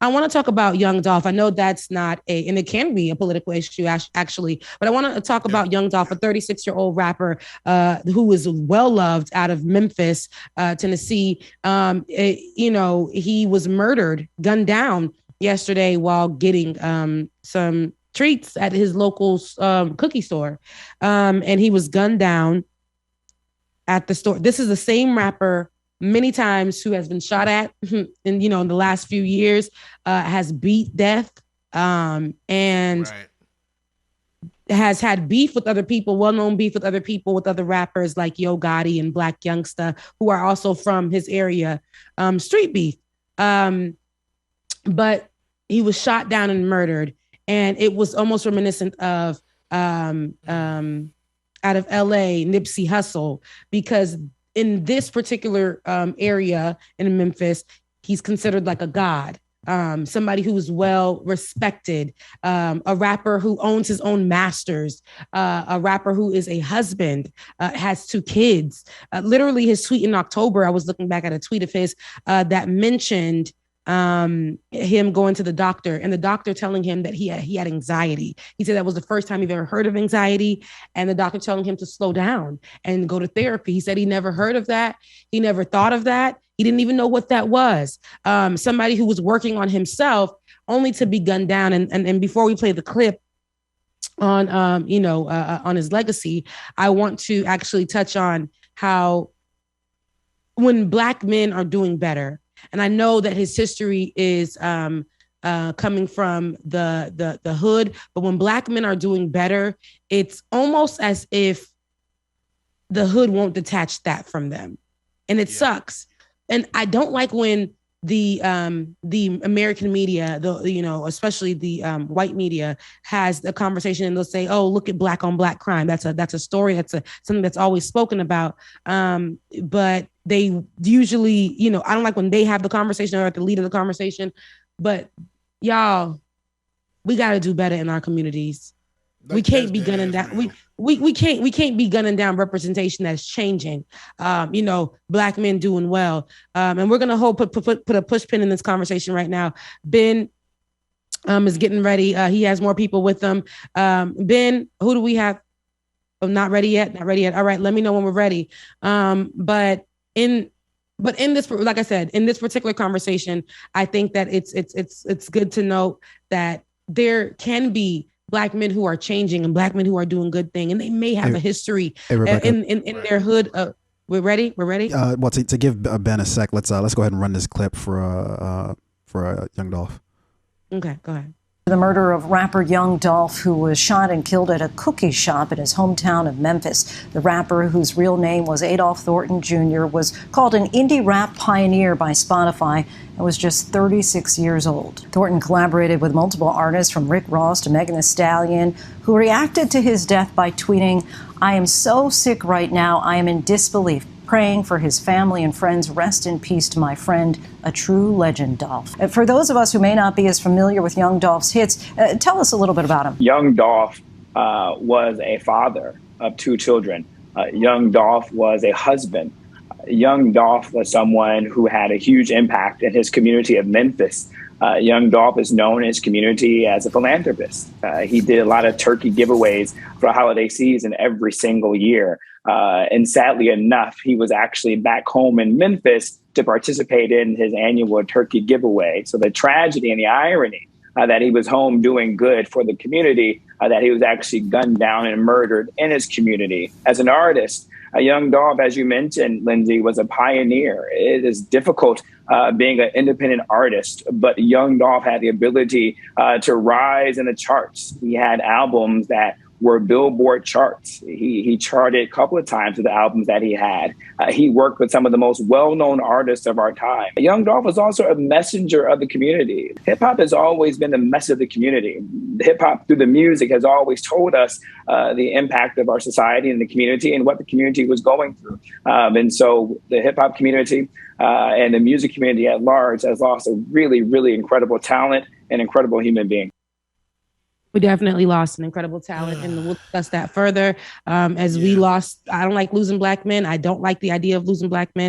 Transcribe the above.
I want to talk about Young Dolph. I know that's not and it can be a political issue actually, but I want to talk about Young Dolph, a 36-year-old rapper who is well loved out of Memphis, Tennessee. He was murdered, gunned down yesterday while getting some treats at his local cookie store. And he was gunned down at the store. This is the same rapper many times who has been shot at in the last few years, has beat death, and right. has had beef with other people, well-known beef with other people, with other rappers like Yo Gotti and Black Youngsta, who are also from his area, street beef. But he was shot down and murdered. And it was almost reminiscent of out of LA, Nipsey Hussle, because in this particular area in Memphis, he's considered like a god, somebody who is well respected, a rapper who owns his own masters, a rapper who is a husband, has 2 kids. Literally his tweet in October, I was looking back at a tweet of his that mentioned him going to the doctor and the doctor telling him that he had anxiety. He said that was the first time he'd ever heard of anxiety, and the doctor telling him to slow down and go to therapy. He said he never heard of that. He never thought of that. He didn't even know what that was. Somebody who was working on himself only to be gunned down. And before we play the clip on, on his legacy, I want to actually touch on how when Black men are doing better, and I know that his history is coming from the hood, but when Black men are doing better, it's almost as if the hood won't detach that from them. And it sucks. And I don't like when the American media, especially the white media, has the conversation and they'll say, "Oh, look at Black on Black crime. That's a story. That's something that's always spoken about." But they usually, I don't like when they have the conversation or at the lead of the conversation. But y'all, we got to do better in our communities. We can't be gunning down. We can't be gunning down representation that's changing. Black men doing well. And we're gonna put a push pin in this conversation right now. Ben is getting ready. He has more people with him. Ben, who do we have? Oh, not ready yet. Not ready yet. All right, let me know when we're ready. But in this, like I said, in this particular conversation, I think that it's good to note that there can be Black men who are changing and Black men who are doing good thing, and they may have a history in their hood. We're ready. Well, to give Ben a sec, let's go ahead and run this clip for Young Dolph. Okay, go ahead. The murder of rapper Young Dolph, who was shot and killed at a cookie shop in his hometown of Memphis. The rapper, whose real name was Adolph Thornton Jr., was called an indie rap pioneer by Spotify and was just 36 years old. Thornton collaborated with multiple artists from Rick Ross to Megan Thee Stallion, who reacted to his death by tweeting, "I am so sick right now, I am in disbelief. Praying for his family and friends. Rest in peace to my friend, a true legend, Dolph." For those of us who may not be as familiar with Young Dolph's hits, tell us a little bit about him. Young Dolph was a father of 2 children. Young Dolph was a husband. Young Dolph was someone who had a huge impact in his community of Memphis. Young Dolph is known in his community as a philanthropist. He did a lot of turkey giveaways for holiday season every single year. And sadly enough, he was actually back home in Memphis to participate in his annual turkey giveaway. So the tragedy and the irony that he was home doing good for the community, that he was actually gunned down and murdered in his community. As an artist, Young Dolph, as you mentioned, Lindsay, was a pioneer. It is difficult being an independent artist, but Young Dolph had the ability to rise in the charts. He had albums that were Billboard charts. He charted a couple of times with the albums that he had. He worked with some of the most well-known artists of our time. Young Dolph was also a messenger of the community. Hip-hop has always been the message of the community. Hip-hop, through the music, has always told us the impact of our society and the community and what the community was going through. And so the hip-hop community and the music community at large has lost a really, really incredible talent and incredible human being. We definitely lost an incredible talent, and we'll discuss that further. We lost, I don't like losing Black men. I don't like the idea of losing Black men.